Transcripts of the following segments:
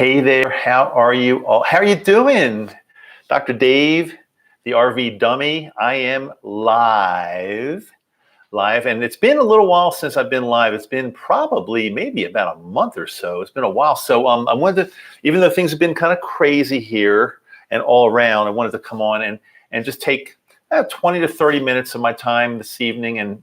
Hey there, how are you all? How are you doing? Dr. Dave, the RV dummy. I am live, and it's been a little while since I've been live. It's been probably maybe about a month or so. It's been a while. So I wanted to, even though things have been kind of crazy here and all around, I wanted to come on and just take 20 to 30 minutes of my time this evening and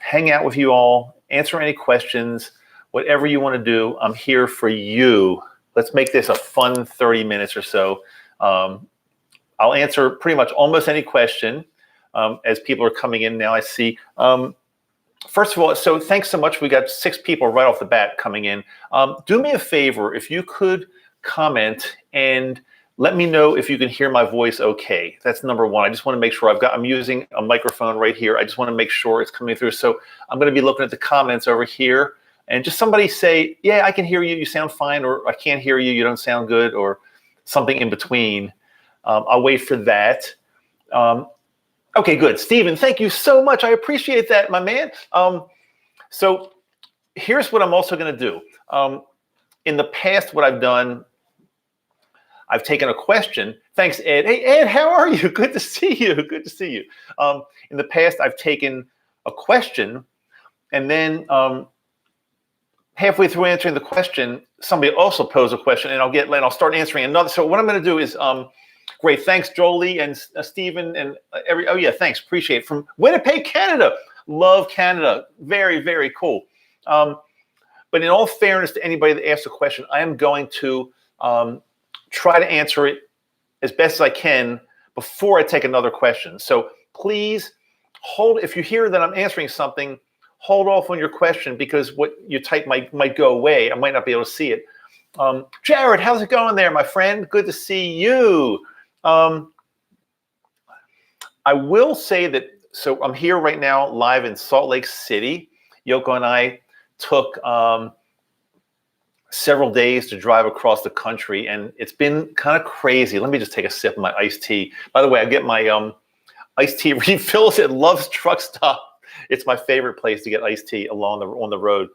hang out with you all, answer any questions. Whatever you want to do, I'm here for you. Let's make this a fun 30 minutes or so. I'll answer pretty much almost any question as people are coming in now. I see. First of all, so thanks so much. We got 6 people right off the bat coming in. Do me a favor, if you could comment and let me know if you can hear my voice okay. That's number one. I just want to make sure I'm using a microphone right here. I just want to make sure it's coming through. So I'm going to be looking at the comments over here. And just somebody say, yeah, I can hear you, you sound fine, or I can't hear you, you don't sound good, or something in between. I'll wait for that. Okay, good. Stephen, thank you so much. I appreciate that, my man. So here's what I'm also going to do. In the past, what I've done, I've taken a question. Thanks, Ed. Hey, Ed, how are you? Good to see you. Good to see you. In the past, I've taken a question, and then halfway through answering the question, somebody also posed a question, and I'll start answering another. So what I'm going to do is, great, thanks, Jolie and Stephen and oh yeah, thanks, appreciate it. From Winnipeg, Canada, love Canada, very, very cool. But in all fairness to anybody that asks a question, I am going to try to answer it as best as I can before I take another question. So please hold, if you hear that I'm answering something, hold off on your question because what you type might go away. I might not be able to see it. Jared, how's it going there, my friend? Good to see you. I will say that, so I'm here right now live in Salt Lake City. Yoko and I took several days to drive across the country, and it's been kind of crazy. Let me just take a sip of my iced tea. By the way, I get my iced tea refills at Love's Truck Stop. It's my favorite place to get iced tea on the road.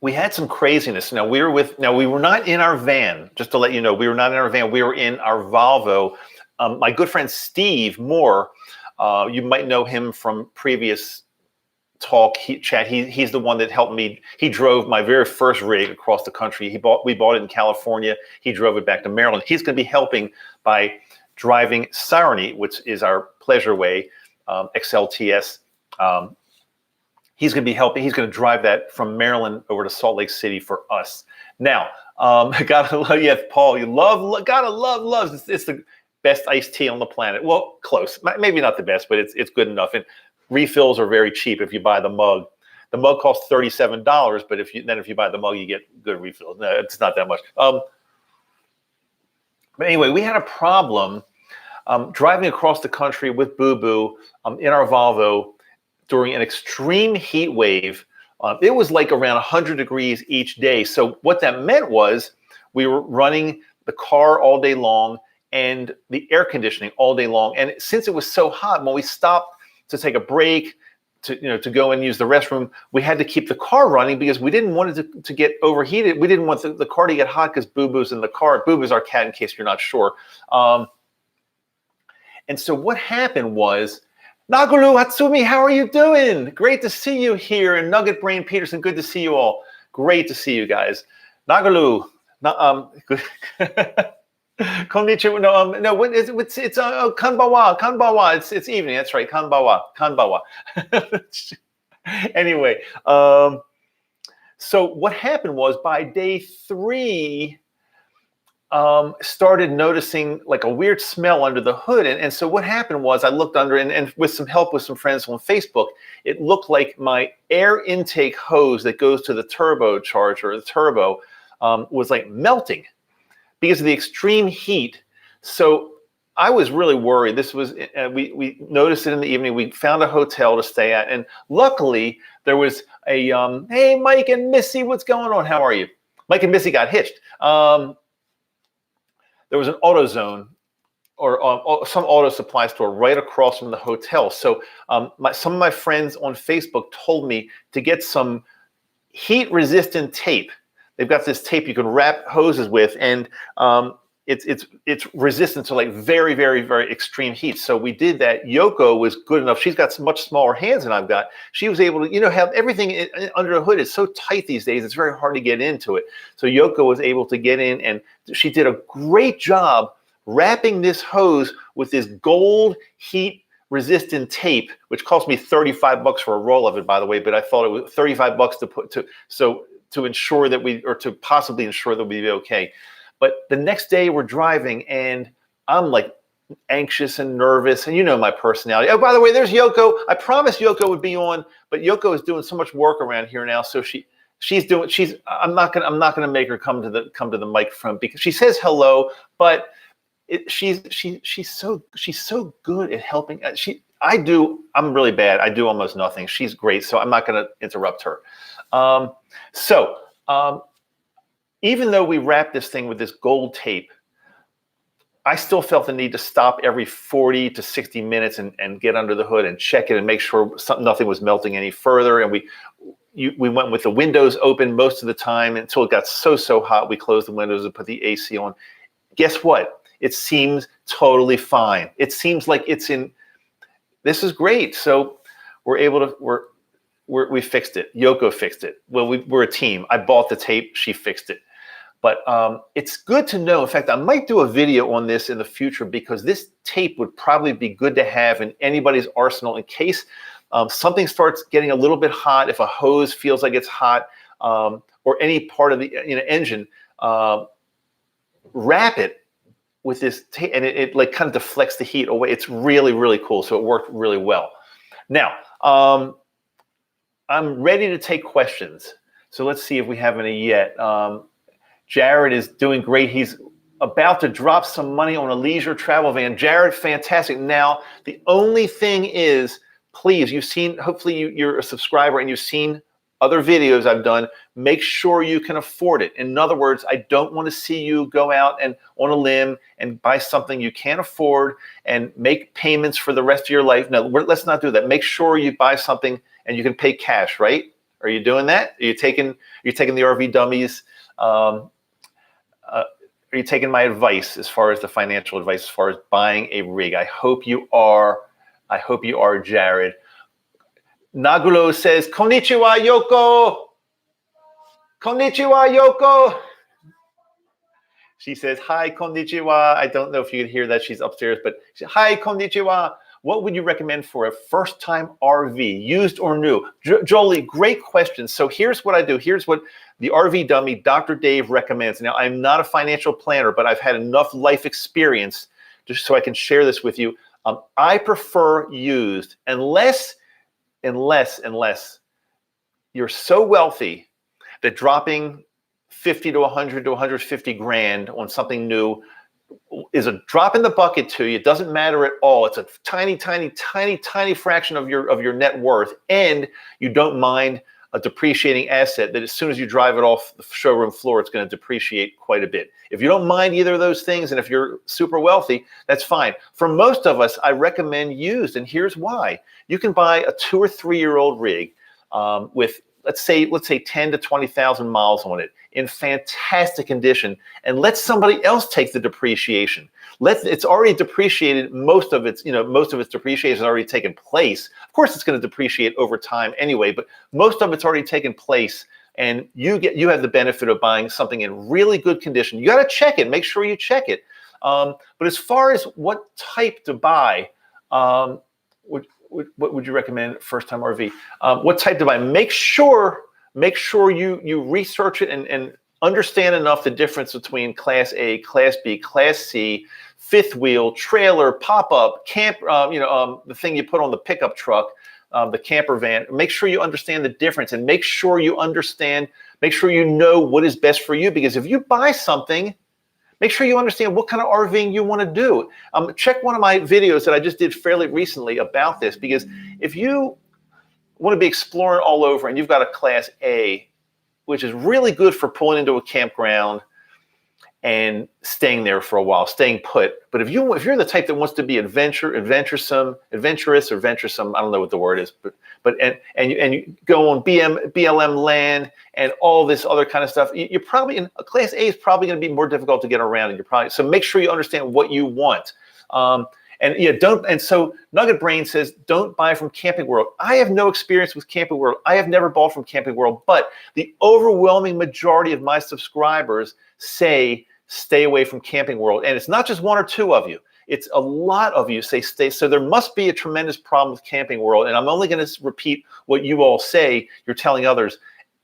We had some craziness. Now we were not in our van. Just to let you know, we were not in our van. We were in our Volvo. My good friend Steve Moore, you might know him from previous chat. He's the one that helped me. He drove my very first rig across the country. We bought it in California. He drove it back to Maryland. He's going to be helping by driving Sarony, which is our pleasure way, XLTS. He's going to be helping. He's going to drive that from Maryland over to Salt Lake City for us. Now, gotta love, yes, Paul, gotta love. It's the best iced tea on the planet. Well, close. Maybe not the best, but it's good enough. And refills are very cheap if you buy the mug. The mug costs $37, but if you buy the mug, you get good refills. No, it's not that much. But anyway, we had a problem driving across the country with Boo Boo in our Volvo during an extreme heat wave. It was like around 100 degrees each day. So what that meant was we were running the car all day long and the air conditioning all day long. And since it was so hot, when we stopped to take a break, to go and use the restroom, we had to keep the car running because we didn't want it to get overheated. We didn't want the car to get hot because Boo Boo's in the car. Boo Boo's our cat, in case you're not sure. And so what happened was, Nagalu Hatsumi, how are you doing? Great to see you here. And Nugget Brain Peterson, good to see you all. Great to see you guys. Nagalu, konnichiwa. No, it's kanbawa. It's evening. That's right, kanbawa. Anyway, so what happened was by day 3, started noticing like a weird smell under the hood. And so what happened was I looked under and with some help with some friends on Facebook, it looked like my air intake hose that goes to the turbocharger, the turbo, was like melting because of the extreme heat. So I was really worried. This was, we noticed it in the evening. We found a hotel to stay at. And luckily there was a, hey, Mike and Missy, what's going on? How are you? Mike and Missy got hitched. There was an AutoZone or some auto supply store right across from the hotel. So some of my friends on Facebook told me to get some heat resistant tape. They've got this tape you can wrap hoses with, and it's resistant to like very, very, very extreme heat. So we did that. Yoko was good enough. She's got much smaller hands than I've got. She was able to, have everything under the hood. It's so tight these days. It's very hard to get into it. So Yoko was able to get in, and she did a great job wrapping this hose with this gold heat resistant tape, which cost me $35 for a roll of it, by the way. But I thought it was $35 to ensure that to possibly ensure that we'd be okay. But the next day we're driving, and I'm like anxious and nervous, and you know my personality. Oh, by the way, there's Yoko. I promised Yoko would be on, but Yoko is doing so much work around here now. So I'm not gonna make her come to the microphone because she says hello, but she's so good at helping. I'm really bad. I do almost nothing. She's great, so I'm not gonna interrupt her. Even though we wrapped this thing with this gold tape, I still felt the need to stop every 40 to 60 minutes and get under the hood and check it and make sure nothing was melting any further. And we went with the windows open most of the time until it got so hot. We closed the windows and put the AC on. Guess what? It seems totally fine. It seems like this is great. So we fixed it. Yoko fixed it. Well, we're a team. I bought the tape. She fixed it. But it's good to know. In fact, I might do a video on this in the future because this tape would probably be good to have in anybody's arsenal in case something starts getting a little bit hot, if a hose feels like it's hot, or any part of the engine, wrap it with this tape, and it like kind of deflects the heat away. It's really, really cool. So it worked really well. Now, I'm ready to take questions. So let's see if we have any yet. Jared is doing great. He's about to drop some money on a leisure travel van. Jared, fantastic. Now, the only thing is, please, hopefully you're a subscriber and you've seen other videos I've done. Make sure you can afford it. In other words, I don't want to see you go out and on a limb and buy something you can't afford and make payments for the rest of your life. No, let's not do that. Make sure you buy something and you can pay cash, right? Are you doing that? Are you taking the RV dummies? Are you taking my advice as far as the financial advice, as far as buying a rig? I hope you are. Jared. Nagulo says, Konnichiwa, Yoko. Konnichiwa, Yoko. She says, hi, konnichiwa. I don't know if you can hear that. She's upstairs, but hi, konnichiwa. What would you recommend for a first-time RV, used or new? Jolie, great question. So here's what I do. Here's what the RV dummy, Dr. Dave, recommends. Now, I'm not a financial planner, but I've had enough life experience just so I can share this with you. I prefer used unless you're so wealthy that dropping 50 to 100 to 150 grand on something new is a drop in the bucket to you. It doesn't matter at all. It's a tiny, tiny, tiny, tiny fraction of your net worth, and you don't mind a depreciating asset that as soon as you drive it off the showroom floor, it's going to depreciate quite a bit. If you don't mind either of those things, and if you're super wealthy, that's fine. For most of us, I recommend used, and here's why. You can buy a 2 or 3 year old rig with let's say 10 to 20,000 miles on it in fantastic condition, and let somebody else take the depreciation. It's already depreciated. Most of its depreciation has already taken place. Of course, it's going to depreciate over time anyway, but most of it's already taken place, and you have the benefit of buying something in really good condition. You got to check it. Make sure you check it. But as far as what type to buy, what would you recommend first-time RV? What type to buy? Make sure you research it and understand enough the difference between Class A, Class B, Class C, fifth wheel, trailer, pop-up, camp. The thing you put on the pickup truck, the camper van. Make sure you understand the difference, and make sure you know what is best for you. Because if you buy something, make sure you understand what kind of RVing you want to do. Check one of my videos that I just did fairly recently about this, because if you want to be exploring all over and you've got a Class A, which is really good for pulling into a campground, and staying there for a while, staying put. But if you're the type that wants to be adventurous, I don't know what the word is, but you go on BLM land and all this other kind of stuff, you're probably in class A is probably going to be more difficult to get around, and so make sure you understand what you want. And so Nugget Brain says, don't buy from Camping World. I have no experience with Camping World. I have never bought from Camping World, but the overwhelming majority of my subscribers say stay away from Camping World. And it's not just one or two of you. It's a lot of you say stay. So there must be a tremendous problem with Camping World. And I'm only going to repeat what you all say. You're telling others.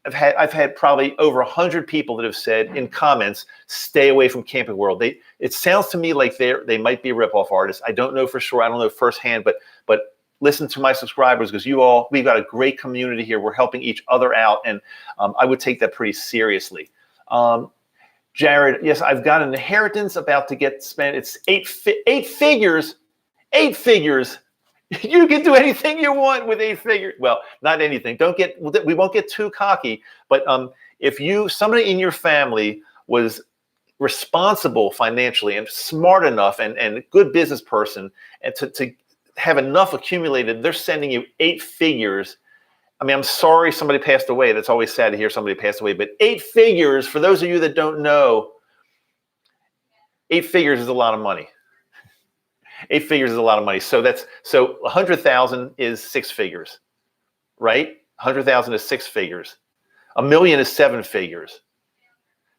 I've had probably over 100 people that have said in comments, stay away from Camping World. It sounds to me like they might be a ripoff artist. I don't know for sure. I don't know firsthand, but listen to my subscribers, because we've got a great community here. We're helping each other out, and I would take that pretty seriously. Jared, yes, I've got an inheritance about to get spent. It's eight figures. 8 figures. You can do anything you want with 8 figures. Well, not anything. We won't get too cocky. But if somebody in your family was responsible financially and smart enough and a good business person, and to have enough accumulated, they're sending you 8 figures. I mean, I'm sorry somebody passed away. That's always sad to hear somebody passed away. But 8 figures, for those of you that don't know, 8 figures is a lot of money. 8 figures is a lot of money. So 100,000 is 6 figures, right? 100,000 is 6 figures. $1 million is 7 figures.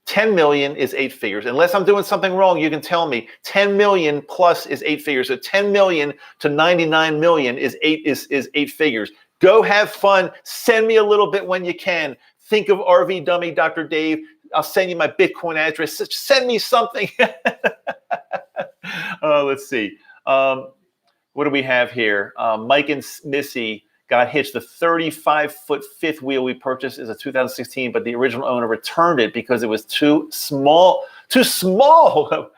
10 million is 8 figures. Unless I'm doing something wrong, you can tell me. 10 million plus is 8 figures. So 10 million to 99 million is 8 figures. Go have fun. Send me a little bit when you can. Think of RV Dummy, Dr. Dave. I'll send you my Bitcoin address. Send me something. Let's see. What do we have here? Mike and Missy got hitched. The 35-foot fifth wheel we purchased is a 2016, but the original owner returned it because it was too small. Too small.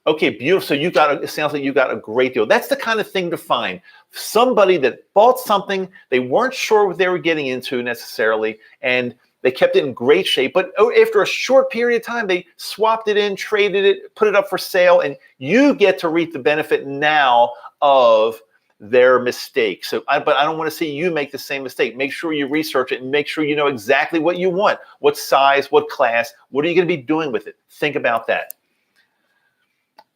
Okay, beautiful. So it sounds like you got a great deal. That's the kind of thing to find. Somebody that bought something, they weren't sure what they were getting into necessarily, and they kept it in great shape. But after a short period of time, they swapped it in, traded it, put it up for sale, and you get to reap the benefit now of their mistake. But I don't want to see you make the same mistake. Make sure you research it and make sure you know exactly what you want, what size, what class, what are you going to be doing with it? Think about that.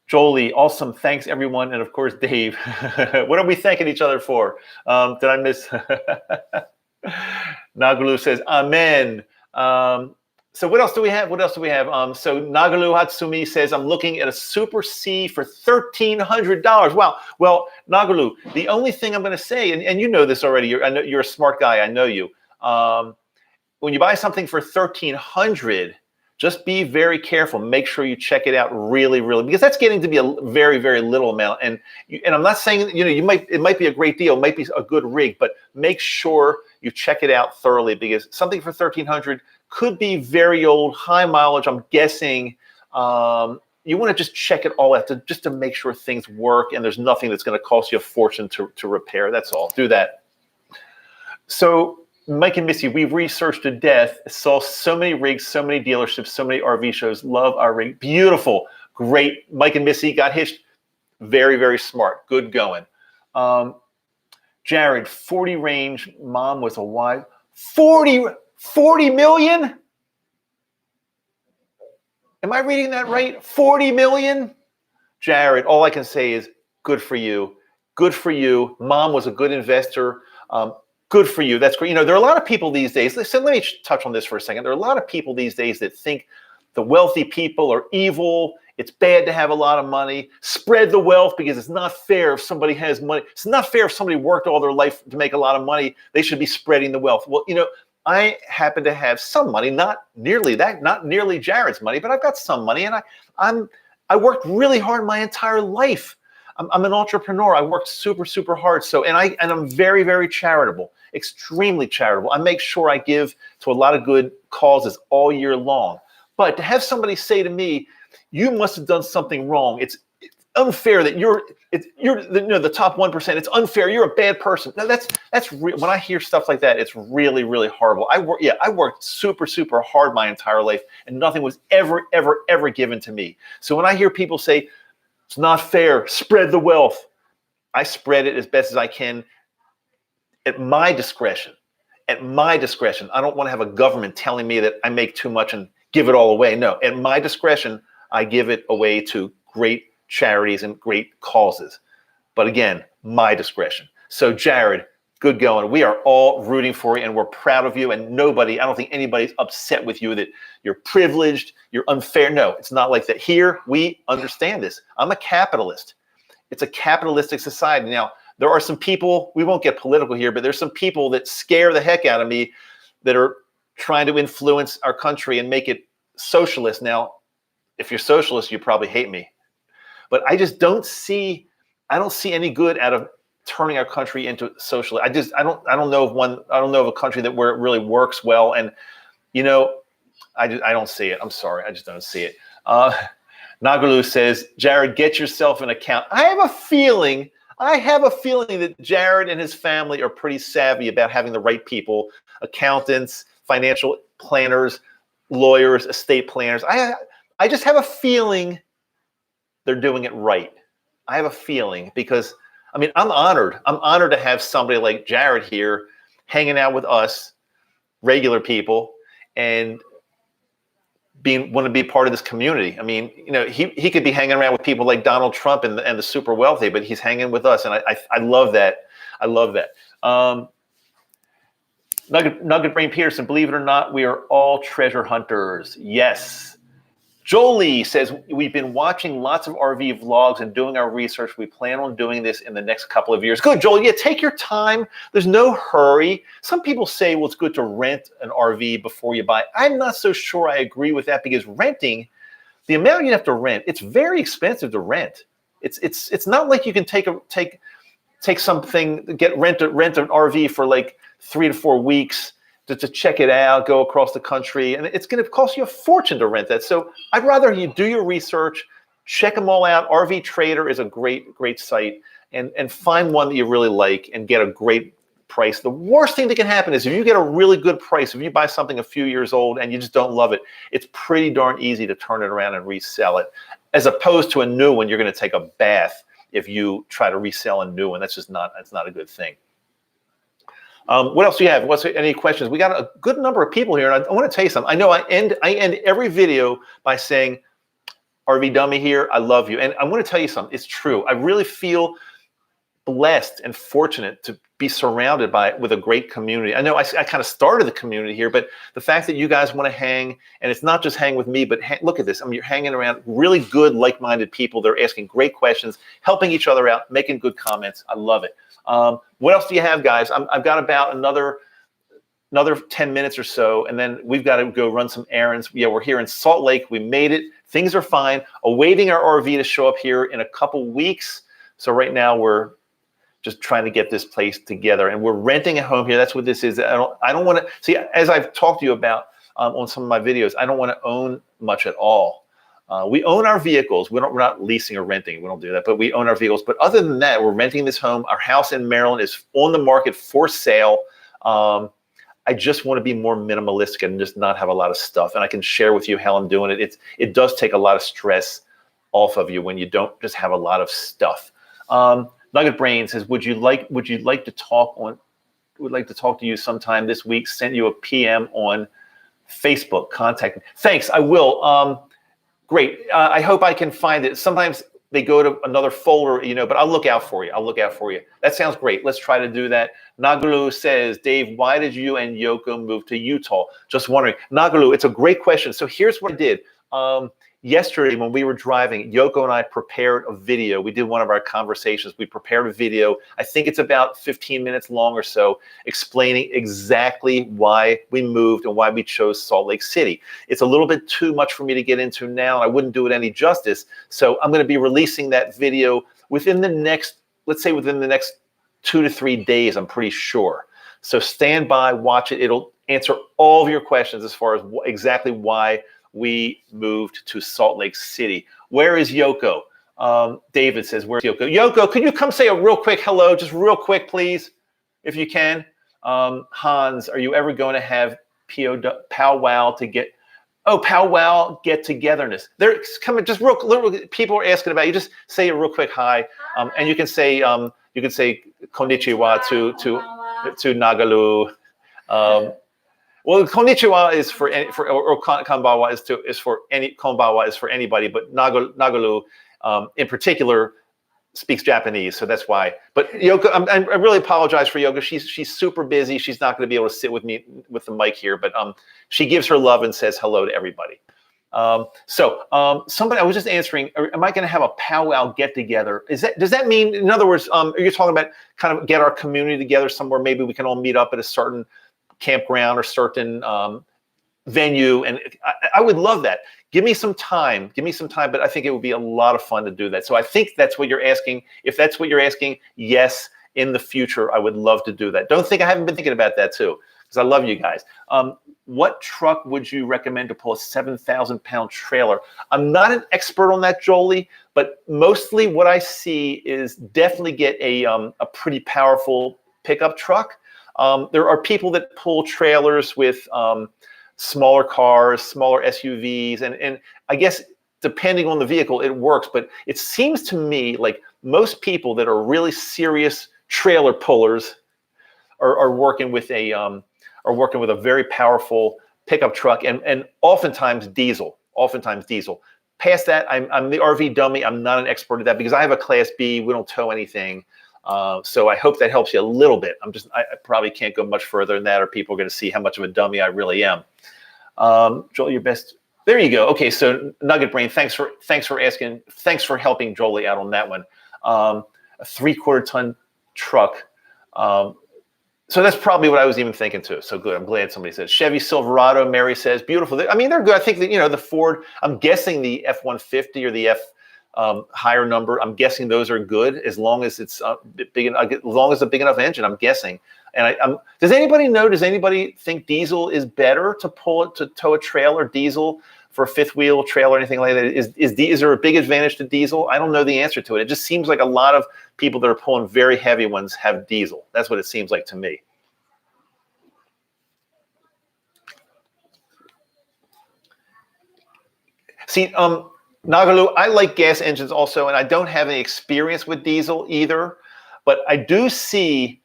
Jolie, awesome. Thanks, everyone. And of course, Dave. What are we thanking each other for? Did I miss? Nagalu says, Amen. So what else do we have? So Nagalu Hatsumi says, I'm looking at a Super C for $1,300. Wow. Well, Nagalu, the only thing I'm going to say, and you know this already, I know you're a smart guy. I know you. When you buy something for $1,300, just be very careful. Make sure you check it out really, really, because that's getting to be a very, very little amount. And I'm not saying, it might be a great deal, it might be a good rig, but make sure you check it out thoroughly, because something for $1,300 could be very old, high mileage. I'm guessing you want to just check it all out just to make sure things work and there's nothing that's going to cost you a fortune to repair. That's all. Do that. So Mike and Missy, we've researched to death, saw so many rigs, so many dealerships, so many RV shows. Love our rig. Beautiful. Great. Mike and Missy got hitched. Very, very smart. Good going. Jared, 40 range. Mom was a wife. 40 million? Am I reading that right? 40 million? Jared, all I can say is good for you. Good for you. Mom was a good investor. Good for you. That's great. There are a lot of people these days. Listen, let me touch on this for a second. There are a lot of people these days that think the wealthy people are evil. It's bad to have a lot of money. Spread the wealth because it's not fair if somebody has money. It's not fair if somebody worked all their life to make a lot of money. They should be spreading the wealth. Well, I happen to have some money, not nearly Jared's money, but I've got some money, and I worked really hard my entire life. I'm an entrepreneur. I worked super, super hard. And I'm very, very charitable, extremely charitable. I make sure I give to a lot of good causes all year long. But to have somebody say to me, you must have done something wrong. unfair that you're the top 1%. It's unfair. You're a bad person. No, when I hear stuff like that, it's really, really horrible. I worked super, super hard my entire life, and nothing was ever, ever, ever given to me. So when I hear people say it's not fair, spread the wealth, I spread it as best as I can at my discretion. At my discretion. I don't want to have a government telling me that I make too much and give it all away. No, at my discretion, I give it away to great charities and great causes. But again, my discretion. So Jared, good going. We are all rooting for you and we're proud of you. And I don't think anybody's upset with you that you're privileged, you're unfair. No, it's not like that. Here, we understand this. I'm a capitalist. It's a capitalistic society. Now, there are some people, we won't get political here, but there's some people that scare the heck out of me that are trying to influence our country and make it socialist. Now, if you're socialist, you probably hate me. But I just don't see any good out of turning our country into socialist. I don't know of a country where it really works well. And I don't see it. I'm sorry, I just don't see it. Nagalu says, Jared, get yourself an account. I have a feeling that Jared and his family are pretty savvy about having the right people, accountants, financial planners, lawyers, estate planners. I just have a feeling they're doing it right. I have a feeling because, I'm honored. I'm honored to have somebody like Jared here hanging out with us, regular people, and want to be part of this community. He could be hanging around with people like Donald Trump and the super wealthy, but he's hanging with us, and I love that. I love that. Nugget Brain Peterson, believe it or not, we are all treasure hunters. Yes. Jolie says, we've been watching lots of RV vlogs and doing our research. We plan on doing this in the next couple of years. Good, Jolie. Yeah, take your time. There's no hurry. Some people say, well, it's good to rent an RV before you buy. I'm not so sure I agree with that because renting, the amount you have to rent, it's very expensive to rent. It's not like you can take something, rent an RV for like 3 to 4 weeks to check it out, go across the country, and it's going to cost you a fortune to rent that. So I'd rather you do your research, check them all out. RV Trader is a great site, and find one that you really like and get a great price. The worst thing that can happen is if you get a really good price, if you buy something a few years old and you just don't love it, it's pretty darn easy to turn it around and resell it, as opposed to a new one. You're going to take a bath if you try to resell a new one. That's not a good thing. What else do you have? Any questions? We got a good number of people here, and I want to tell you something. I know I end every video by saying, RV Dummy here, I love you. And I want to tell you something. It's true. I really feel blessed and fortunate to be surrounded with a great community. I know I kind of started the community here, but the fact that you guys want to hang, and it's not just hang with me, but look at this. You're hanging around really good, like-minded people. They're asking great questions, helping each other out, making good comments. I love it. What else do you have, guys? I've got about another 10 minutes or so, and then we've got to go run some errands. Yeah, we're here in Salt Lake. We made it. Things are fine. Awaiting our RV to show up here in a couple weeks. So right now we're just trying to get this place together, and we're renting a home here. That's what this is. I don't want to see, as I've talked to you about on some of my videos, I don't want to own much at all. We own our vehicles. We're not leasing or renting. We don't do that, but we own our vehicles. But other than that, we're renting this home. Our house in Maryland is on the market for sale. I just want to be more minimalistic and just not have a lot of stuff. And I can share with you how I'm doing it. It does take a lot of stress off of you when you don't just have a lot of stuff. Nugget Brain says, would you like to talk to you sometime this week? Send you a PM on Facebook. Contact me. Thanks. I will. Great. I hope I can find it. Sometimes they go to another folder, but I'll look out for you. That sounds great. Let's try to do that. Nagalu says, Dave, why did you and Yoko move to Utah? Just wondering. Nagalu, it's a great question. So here's what I did. Yesterday, when we were driving, Yoko and I prepared a video. We did one of our conversations. We prepared a video. I think it's about 15 minutes long or so, explaining exactly why we moved and why we chose Salt Lake City. It's a little bit too much for me to get into now, and I wouldn't do it any justice. So I'm going to be releasing that video within the next 2 to 3 days, I'm pretty sure. So stand by, watch it. It'll answer all of your questions as far as exactly why we moved to Salt Lake City. Where is Yoko? David says, where's Yoko? Yoko, could you come say a real quick hello, just real quick, please, if you can? Hans, are you ever going to have powwow to get? Oh, powwow get-togetherness. They're coming. Just real. People are asking about. You just say a real quick hi, and you can say konnichiwa to Nagalu. Well, konnichiwa is for konbawa is for anybody, but Nagalu in particular speaks Japanese, so that's why. But Yoko, I really apologize for Yoko. She's super busy. She's not going to be able to sit with me with the mic here, but she gives her love and says hello to everybody. Somebody, I was just answering, am I going to have a powwow get together? Does that mean, in other words, are you talking about kind of get our community together somewhere? Maybe we can all meet up at a certain campground or certain venue, and I would love that. Give me some time, but I think it would be a lot of fun to do that. So I think that's what you're asking. If that's what you're asking, yes, in the future, I would love to do that. Don't think I haven't been thinking about that too, because I love you guys. What truck would you recommend to pull a 7,000-pound trailer? I'm not an expert on that, Jolie, but mostly what I see is definitely get a pretty powerful pickup truck. There are people that pull trailers with smaller cars, smaller SUVs, and I guess depending on the vehicle, it works. But it seems to me like most people that are really serious trailer pullers are working with a very powerful pickup truck, and oftentimes diesel. Past that, I'm the RV dummy. I'm not an expert at that because I have a Class B. We don't tow anything. So I hope that helps you a little bit. I probably can't go much further than that, or people are going to see how much of a dummy I really am. Joel, your best. There you go. Okay, so Nugget Brain, thanks for asking. Thanks for helping Jolie out on that one. A 3/4 ton truck. So that's probably what I was even thinking too. So good. I'm glad somebody said Chevy Silverado. Mary says beautiful. I mean, they're good. I think that, the Ford. I'm guessing the F-150 or the higher number. I'm guessing those are good as long as it's big. As long as a big enough engine. I'm guessing. And does anybody know? Does anybody think diesel is better to tow a trailer? Diesel for a fifth wheel trailer or anything like that? Is there a big advantage to diesel? I don't know the answer to it. It just seems like a lot of people that are pulling very heavy ones have diesel. That's what it seems like to me. See, Nagalu, I like gas engines also, and I don't have any experience with diesel either, but I do see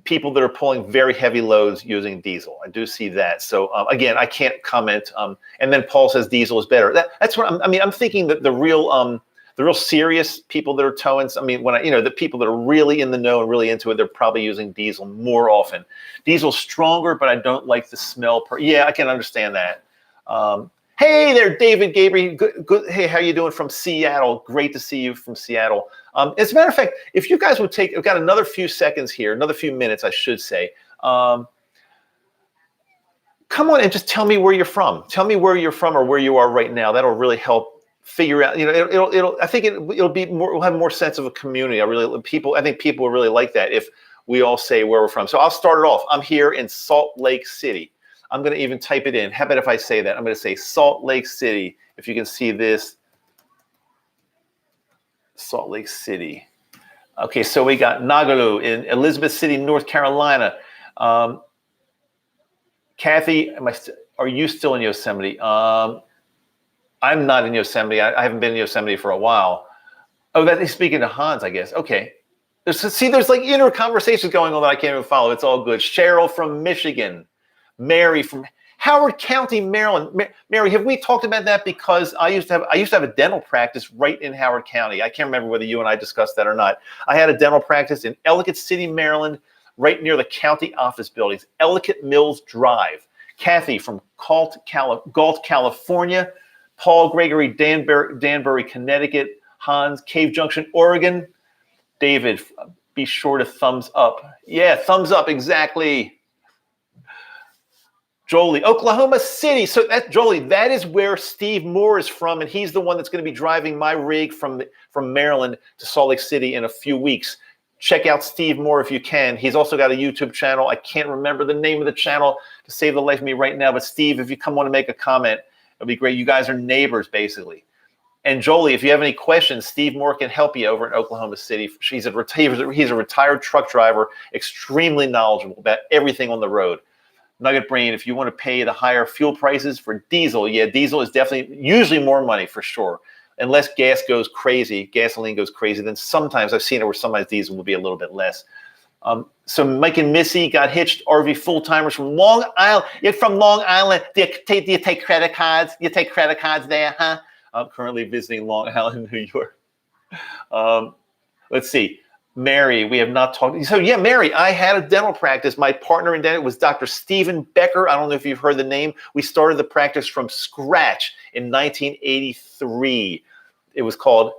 people that are pulling very heavy loads using diesel. I do see that. So again, I can't comment. And then Paul says diesel is better. That's what I'm thinking that the real serious people that are towing. The people that are really in the know and really into it, they're probably using diesel more often. Diesel's stronger, but I don't like the smell. Yeah, I can understand that. Hey there, David Gabriel. Good. Hey, how you doing from Seattle? Great to see you from Seattle. As a matter of fact, if you guys would I've got another few seconds here, another few minutes, I should say. Come on and just tell me where you're from. Tell me where you're from or where you are right now. That'll really help figure out. I think it'll be more. We'll have more sense of a community. I think people will really like that if we all say where we're from. So I'll start it off. I'm here in Salt Lake City. I'm going to even type it in. How about if I say that? I'm going to say Salt Lake City. If you can see this, Salt Lake City. Okay, so we got Nagalu in Elizabeth City, North Carolina. Kathy, are you still in Yosemite? I'm not in Yosemite. I haven't been in Yosemite for a while. Oh, he's speaking to Hans, I guess. Okay. There's like inner conversations going on that I can't even follow. It's all good. Cheryl from Michigan. Mary from Howard County, Maryland. Mary, have we talked about that? Because I used to have a dental practice right in Howard County. I can't remember whether you and I discussed that or not. I had a dental practice in Ellicott City, Maryland, right near the county office buildings, Ellicott Mills Drive. Kathy from Galt, California. Paul Gregory, Danbury, Connecticut. Hans, Cave Junction, Oregon. David, be sure to thumbs up. Yeah, thumbs up, exactly. Jolie, Oklahoma City. So Jolie, that is where Steve Moore is from, and he's the one that's going to be driving my rig from Maryland to Salt Lake City in a few weeks. Check out Steve Moore if you can. He's also got a YouTube channel. I can't remember the name of the channel to save the life of me right now, but Steve, if you come on to make a comment, it'll be great. You guys are neighbors, basically. And Jolie, if you have any questions, Steve Moore can help you over in Oklahoma City. He's a retired truck driver, extremely knowledgeable about everything on the road. Nugget Brain, if you want to pay the higher fuel prices for diesel, yeah, diesel is definitely usually more money for sure. Unless gasoline goes crazy, then sometimes I've seen it where sometimes diesel will be a little bit less. So Mike and Missy got hitched, RV full-timers from Long Island. You're from Long Island. Do you take credit cards? You take credit cards there, huh? I'm currently visiting Long Island, New York. Let's see. Mary, we have not talked. So yeah, Mary, I had a dental practice. My partner in dental was Dr. Stephen Becker. I don't know if you've heard the name. We started the practice from scratch in 1983. It was called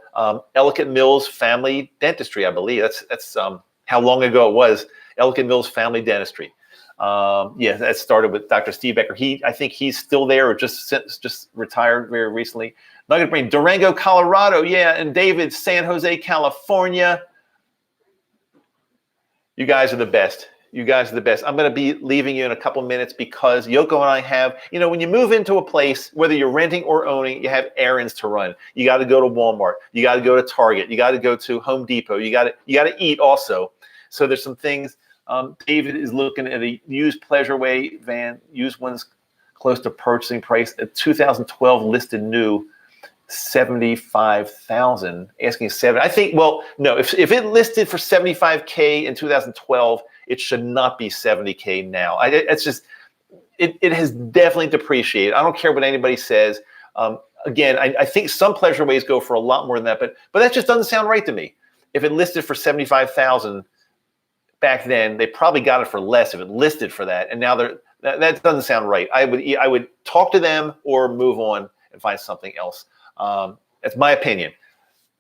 Ellicott Mills Family Dentistry, I believe. That's how long ago it was. Ellicott Mills Family Dentistry. Yeah, that started with Dr. Steve Becker. I think he's still there or just retired very recently. Nugget Brain, Durango, Colorado. Yeah, and David, San Jose, California. You guys are the best. You guys are the best. I'm going to be leaving you in a couple minutes because Yoko and I have, when you move into a place, whether you're renting or owning, you have errands to run. You got to go to Walmart. You got to go to Target. You got to go to Home Depot. You got to eat also. So there's some things. David is looking at a used Pleasureway van. Used one's close to purchasing price. A 2012 listed new, $75,000. Asking $70,000. I think. Well, no. If it listed for $75K in 2012, it should not be $70K now. It's just it has definitely depreciated. I don't care what anybody says. Again, I think some Pleasureways go for a lot more than that, but that just doesn't sound right to me. If it listed for $75,000 back then, they probably got it for less if it listed for that, and now that doesn't sound right. I would talk to them or move on and find something else. That's my opinion.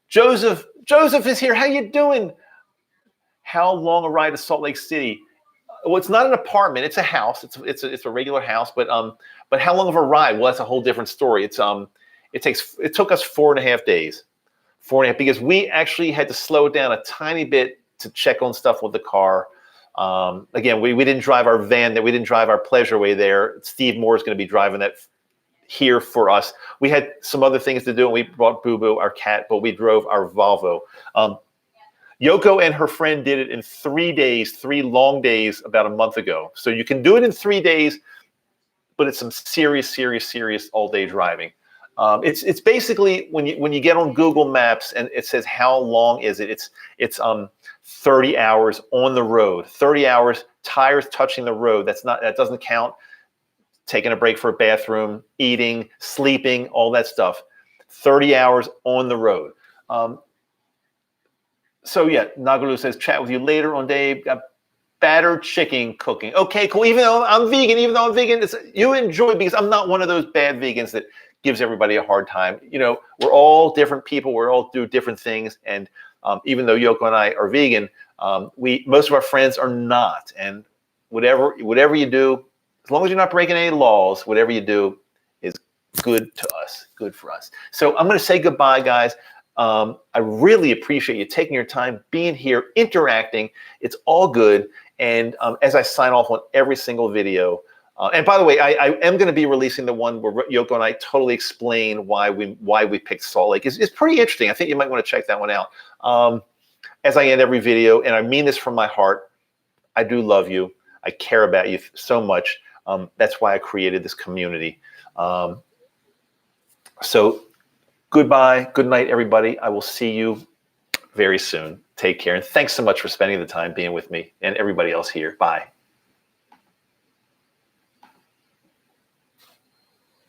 Joseph is here. How you doing? How long a ride to Salt Lake City? Well, it's not an apartment. It's a house. It's a regular house. But how long of a ride? Well, that's a whole different story. It took us 4.5 days, 4.5, because we actually had to slow it down a tiny bit to check on stuff with the car. Again, we didn't drive our van. We didn't drive our Pleasureway there. Steve Moore is going to be driving that here for us. We had some other things to do, and we brought Boo Boo, our cat, but we drove our Volvo. Yoko and her friend did it in 3 days, 3 long days about a month ago. So you can do it in 3 days, but it's some serious all-day driving. It's basically when you get on Google Maps and it says how long is it? It's 30 hours on the road, 30 hours tires touching the road. That doesn't count taking a break for a bathroom, eating, sleeping, all that stuff. 30 hours on the road. So yeah, Nagalu says, chat with you later on, Dave. Got battered chicken cooking. Okay, cool. Even though I'm vegan, you enjoy, because I'm not one of those bad vegans that gives everybody a hard time. We're all different people. We're all do different things. And even though Yoko and I are vegan, most of our friends are not. And whatever you do, as long as you're not breaking any laws, whatever you do is good to us, good for us. So I'm going to say goodbye, guys. I really appreciate you taking your time, being here, interacting. It's all good. And as I sign off on every single video, and by the way, I am going to be releasing the one where Yoko and I totally explain why we picked Salt Lake. It's pretty interesting. I think you might want to check that one out. As I end every video, and I mean this from my heart, I do love you. I care about you so much. That's why I created this community. So goodbye. Good night, everybody. I will see you very soon. Take care. And thanks so much for spending the time being with me and everybody else here. Bye.